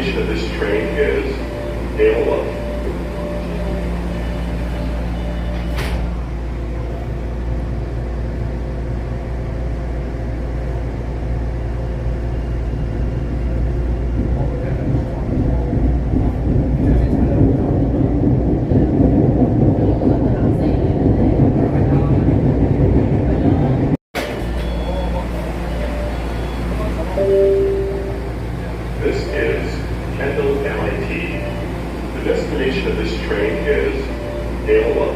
destination of this train is Aloha. This is Kendall MIT. The destination of this train is Aloha.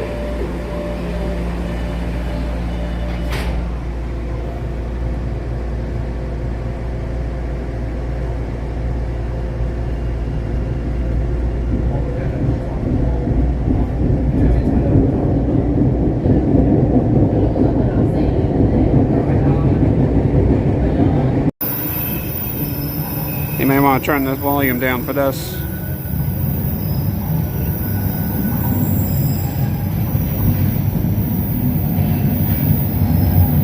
You may want to turn this volume down for this.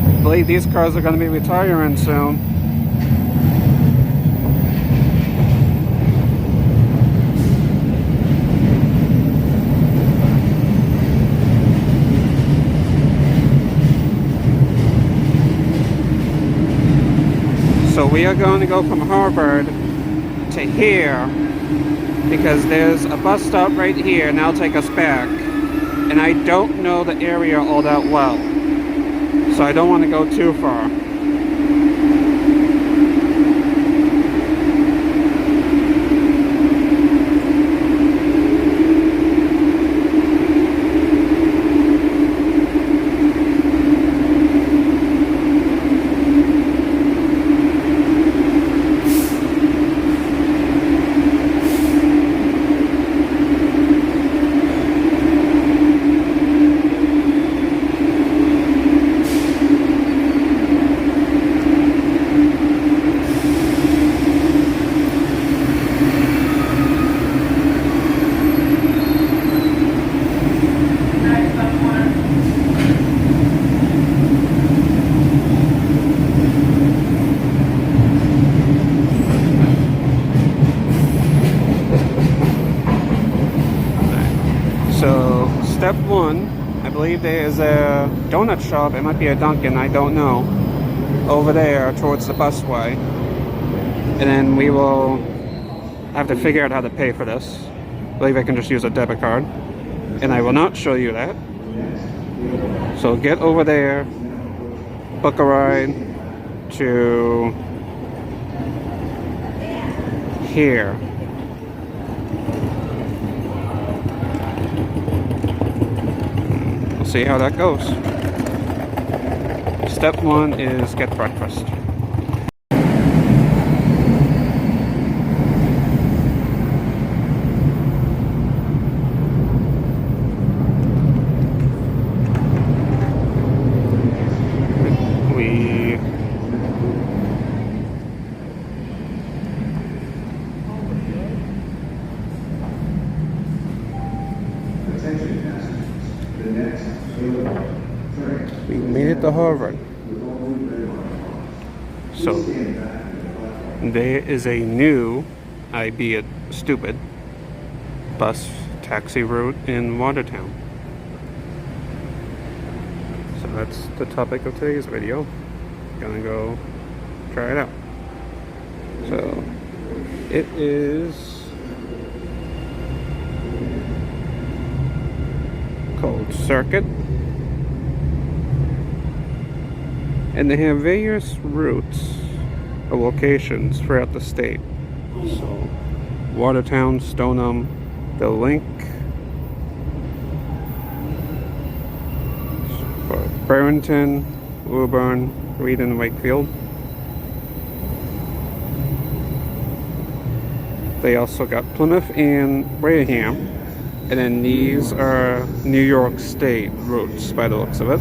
I believe these cars are going to be retiring soon. So we are going to go from Harvard to here because there's a bus stop right here and that'll take us back, and I don't know the area all that well, so I don't want to go too far. So, step one, I believe there is a donut shop, it might be a Dunkin', I don't know, over there towards the busway. And then we will have to figure out how to pay for this. I believe I can just use a debit card. And I will not show you that. So get over there, book a ride to here. See how that goes. Step one is get breakfast. We made it to Harvard. So there is a new, albeit stupid, bus taxi route in Watertown. So that's the topic of today's video. Gonna go try it out. So it is called Circut, and they have various routes or locations throughout the state. So Watertown, Stoneham, the Link, Barrington, Woburn, Reed and Wakefield. They also got Plymouth and Wareham, and then these are New York State routes by the looks of it.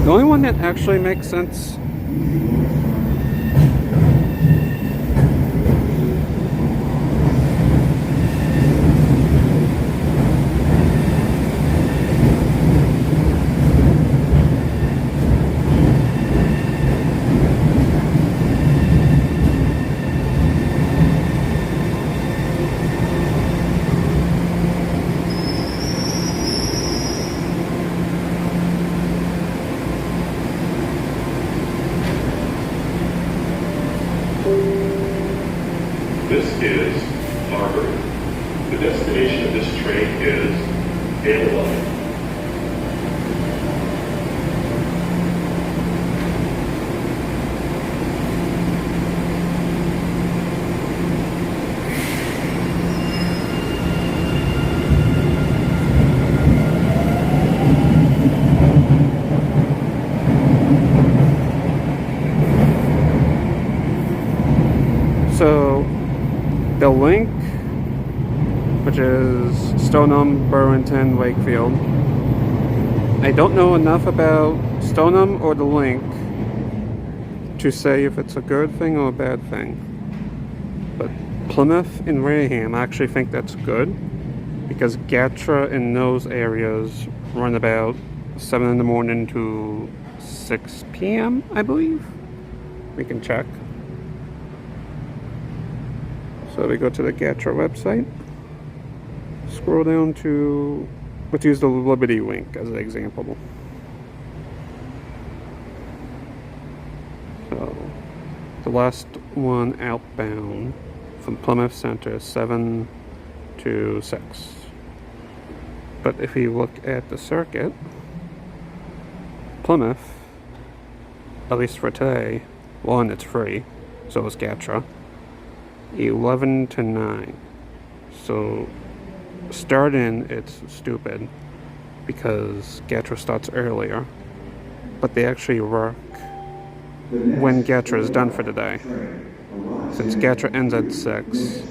The only one that actually makes sense train is analog. So, the link, which is Stoneham, Burlington, Wakefield. I don't know enough about Stoneham or the link to say if it's a good thing or a bad thing. But Plymouth and Wareham, I actually think that's good, because Gatra in those areas run about 7 in the morning to 6 p.m., I believe. We can check. So we go to the Gatra website, scroll down to, let's use the Liberty link as an example. So the last one outbound from Plymouth Center is 7 to 6. But if you look at the Circut, Plymouth, at least for today, one, it's free, so is Gatra. 11 to 9. So starting, it's stupid because Gatra starts earlier, but they actually work when Gatra is done for the day. Since Gatra ends at 6,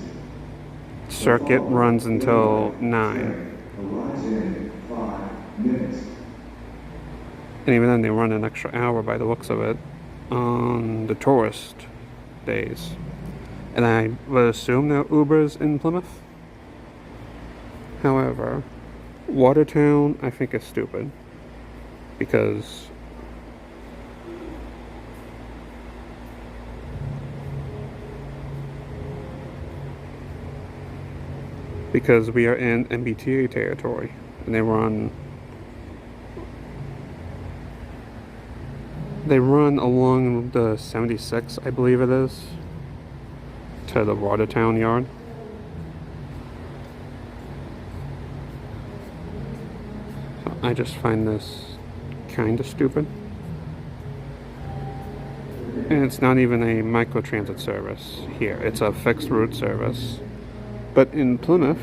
Circuit runs until 9. And even then they run an extra hour by the looks of it on the tourist days. And I would assume there are Ubers in Plymouth. However, Watertown I think is stupid. Because we are in MBTA territory. And they run along the 76, I believe it is, to the Watertown yard. So I just find this kind of stupid. And it's not even a microtransit service here. It's a fixed route service. But in Plymouth,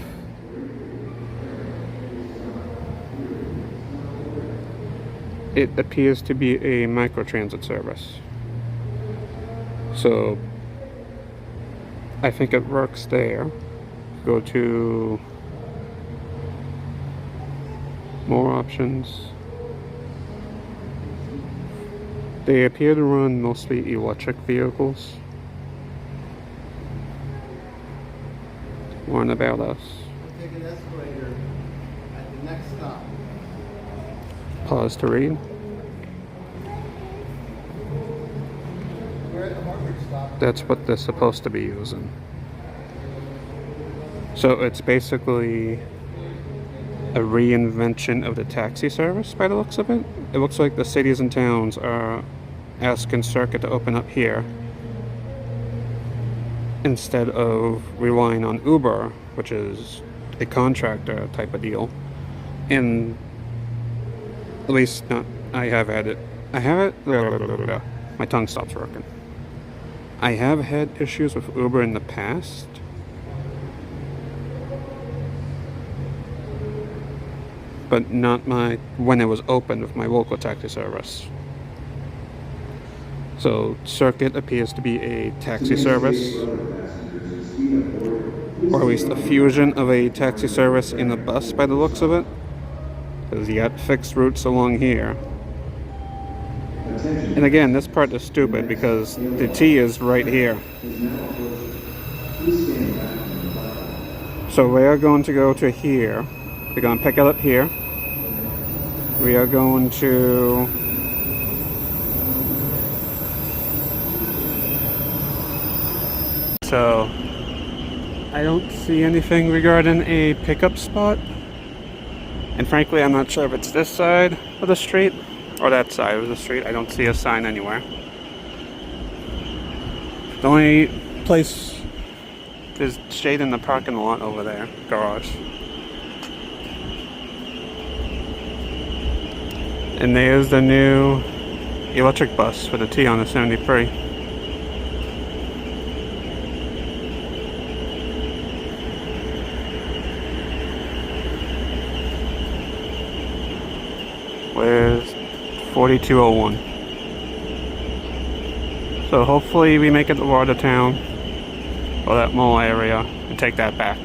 it appears to be a microtransit service. So I think it works there. Go to more options. They appear to run mostly electric vehicles. One about us. Take an escalator at the next stop. Pause to read. We're at the Harvard stop. That's what they're supposed to be using. So it's basically a reinvention of the taxi service by the looks of it. It looks like the cities and towns are asking Circuit to open up here instead of relying on Uber, which is a contractor type of deal. And at least not, I have it, my tongue stops working. I have had issues with Uber in the past. But not when it was open with my local taxi service. So Circuit appears to be a taxi service, or at least a fusion of a taxi service and a bus by the looks of it. Because you got fixed routes along here. And again, this part is stupid because the T is right here. So we are going to go to here. We're going to pick it up here. We are going to so I don't see anything regarding a pickup spot, and frankly I'm not sure if it's this side of the street or that side of the street. I don't see a sign anywhere. The only place there's shade in the parking lot over there, garage. And there's the new electric bus for the T on the 73. Where's 4201? So hopefully we make it to Watertown, or that mall area, and take that back.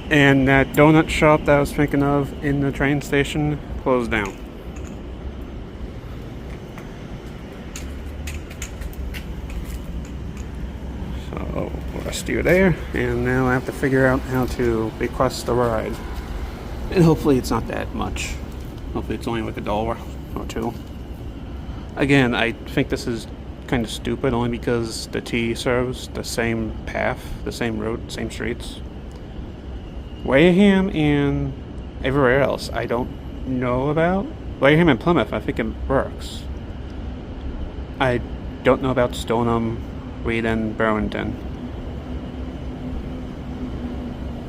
And that donut shop that I was thinking of in the train station closed down. So we'll steer there, and now I have to figure out how to request a ride. And hopefully it's not that much. Hopefully it's only like $1 or $2. Again, I think this is kind of stupid only because the T serves the same path, the same route, same streets. Wareham and everywhere else I don't know about. Wareham and Plymouth, I think it works. I don't know about Stoneham, Reed, and Burlington.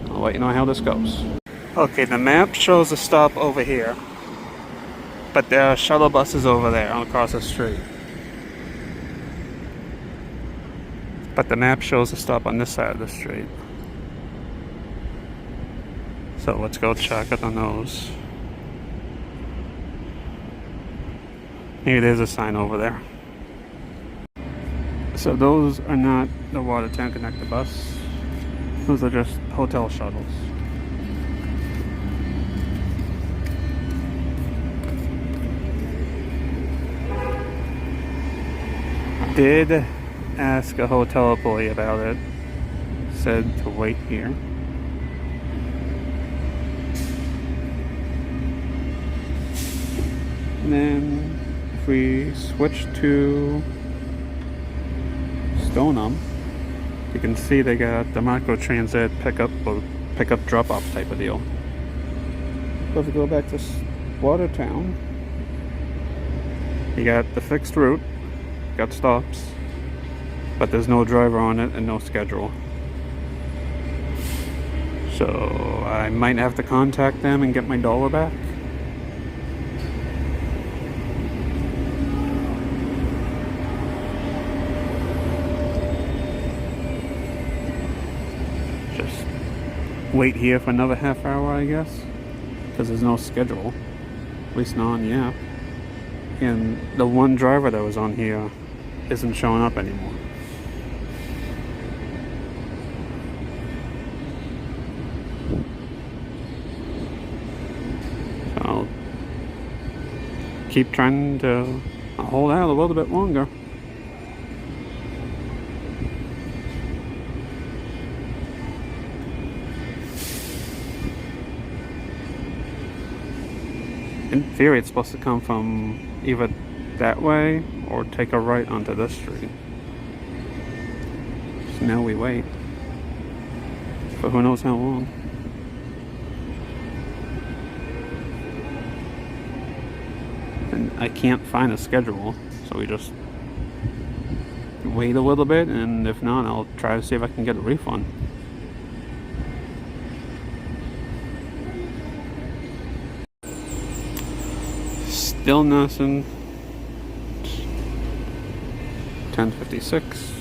I'll let you know how this goes. Okay, the map shows a stop over here, but there are shuttle buses over there across the street. But the map shows a stop on this side of the street. So let's go check it on those. Maybe there's a sign over there. So those are not the Watertown Connector bus. Those are just hotel shuttles. Did ask a hotel employee about it. Said to wait here. And then if we switch to Stoneham, you can see they got the micro transit pickup or pickup drop off type of deal. So if we go back to Watertown, you got the fixed route. Got stops, but there's no driver on it and no schedule. So I might have to contact them and get my $1 back. Just wait here for another half hour, I guess, because there's no schedule, at least not on the app. And the one driver that was on here isn't showing up anymore. So I'll keep trying to hold out a little bit longer. In theory, it's supposed to come from either that way or take a right onto this street. So now we wait for who knows how long. And I can't find a schedule, so we just wait a little bit, and if not, I'll try to see if I can get a refund. Still nothing. 10:56.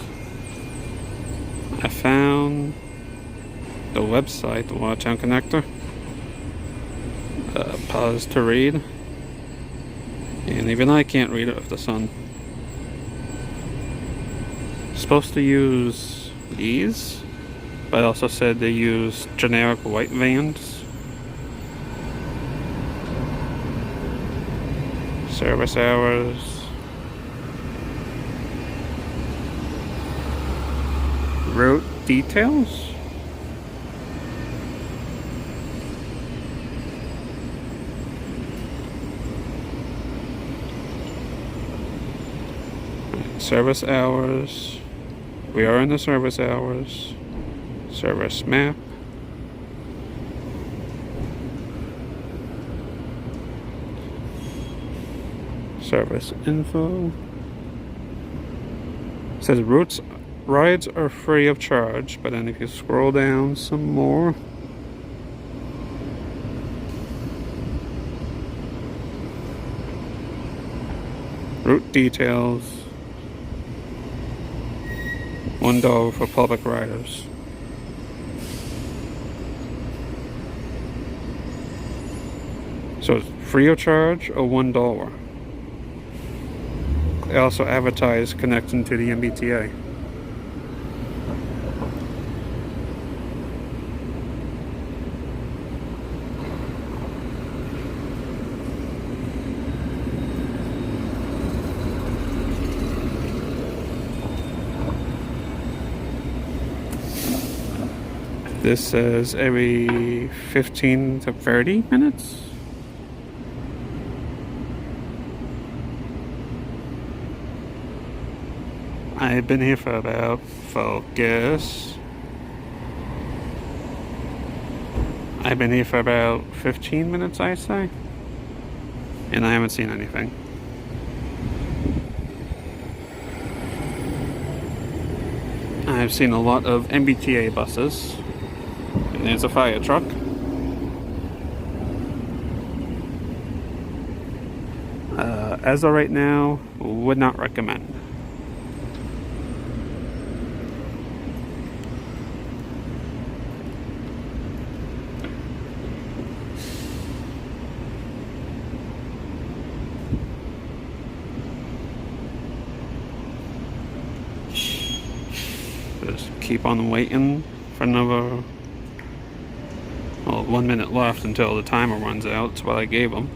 I found the website, the Watertown Connector. Pause to read. And even I can't read it with the sun. Supposed to use these, but I also said they use generic white vans. Service hours. Route details. Service hours. We are in the service hours. Service map. Service info. It says rides are free of charge, but then if you scroll down some more, Route details. $1 for public riders. So it's free of charge or $1. They also advertise connecting to the MBTA. This says every 15 to 30 minutes. I've been here for about, focus. I've been here for about 15 minutes, I say. And I haven't seen anything. I've seen a lot of MBTA buses. And there's a fire truck. As of right now, would not recommend. Just keep on waiting for another, well, 1 minute left until the timer runs out. That's what I gave them.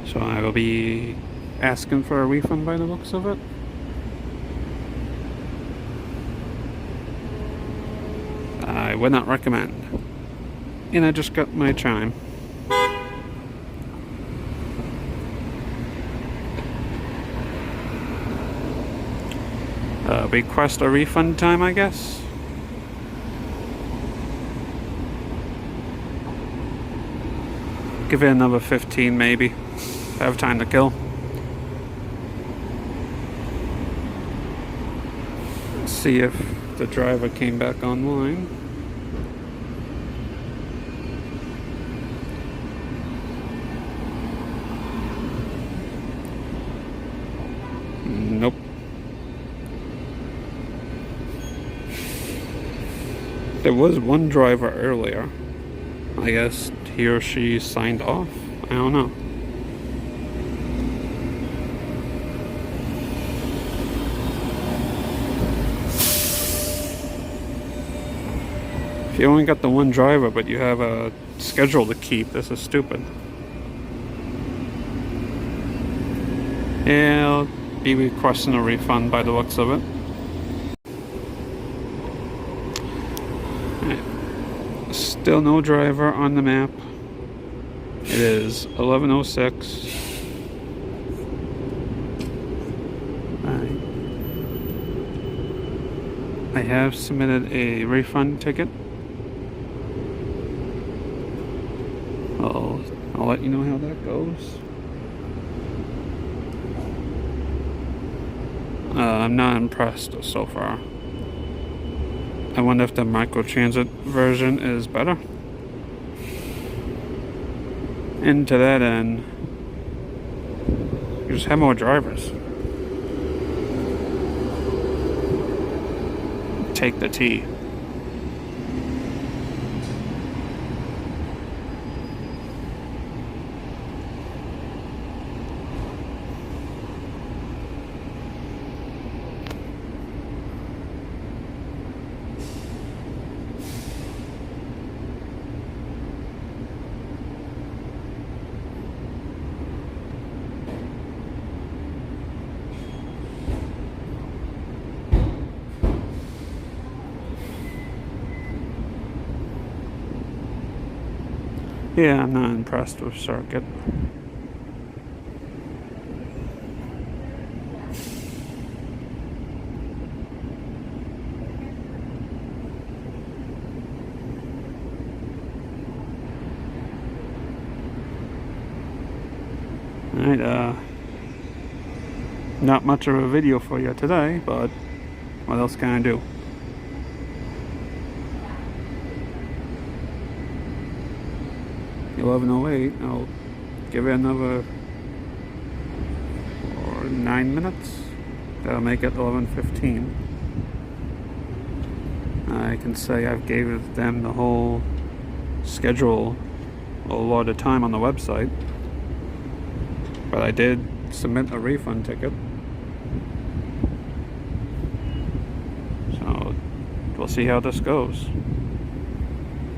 So I will be asking for a refund by the looks of it. I would not recommend. And I just got my chime. Request a refund time, I guess. Give it another 15 maybe. I have time to kill. Let's see if the driver came back online. Nope. There was one driver earlier. I guess he or she signed off. I don't know. If you only got the one driver, but you have a schedule to keep, this is stupid. Yeah, I'll be requesting a refund by the looks of it. Right. Still no driver on the map. It is 11:06. I have submitted a refund ticket. I'll let you know how that goes. I'm not impressed so far. I wonder if the microtransit version is better. And to that end, you just have more drivers. Take the T. Yeah, I'm not impressed with Circut. Alright, not much of a video for you today, but what else can I do? $11:08. I'll give it another 4, 9 minutes. That'll make it 11:15. I can say I've gave them the whole schedule a lot of time on the website, but I did submit a refund ticket, so we'll see how this goes.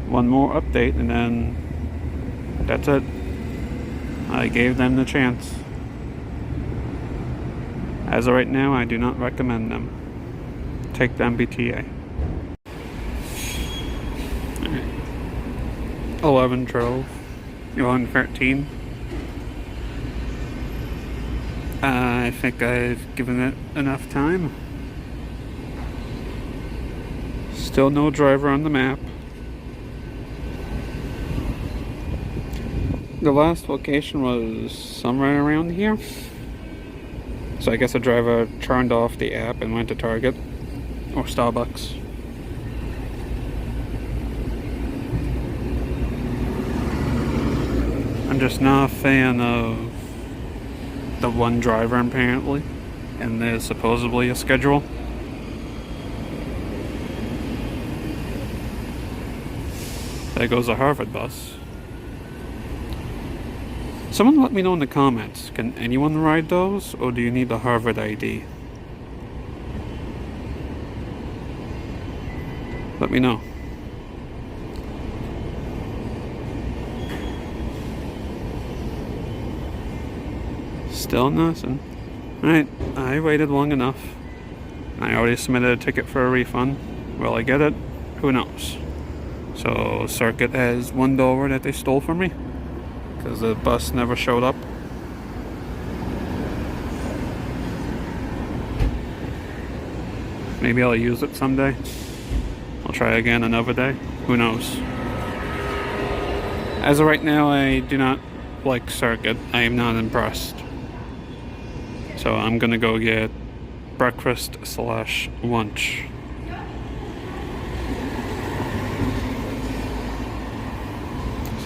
One more update and then that's it. I gave them the chance. As of right now, I do not recommend them. Take the MBTA. 11:12, 11:13. I think I've given it enough time. Still no driver on the map. The last location was somewhere around here. So I guess a driver turned off the app and went to Target or Starbucks. I'm just not a fan of the one driver apparently, and there's supposedly a schedule. There goes a Harvard bus. Someone let me know in the comments, can anyone ride those, or do you need the Harvard ID? Let me know. Still nothing. Alright, I waited long enough. I already submitted a ticket for a refund. Will I get it? Who knows? So Circuit has $1 that they stole from me, because the bus never showed up. Maybe I'll use it someday. I'll try again another day. Who knows? As of right now, I do not like Circuit. I am not impressed. So I'm gonna go get breakfast/lunch.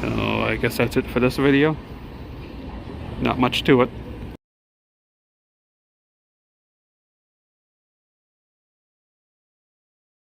So I guess that's it for this video. Not much to it.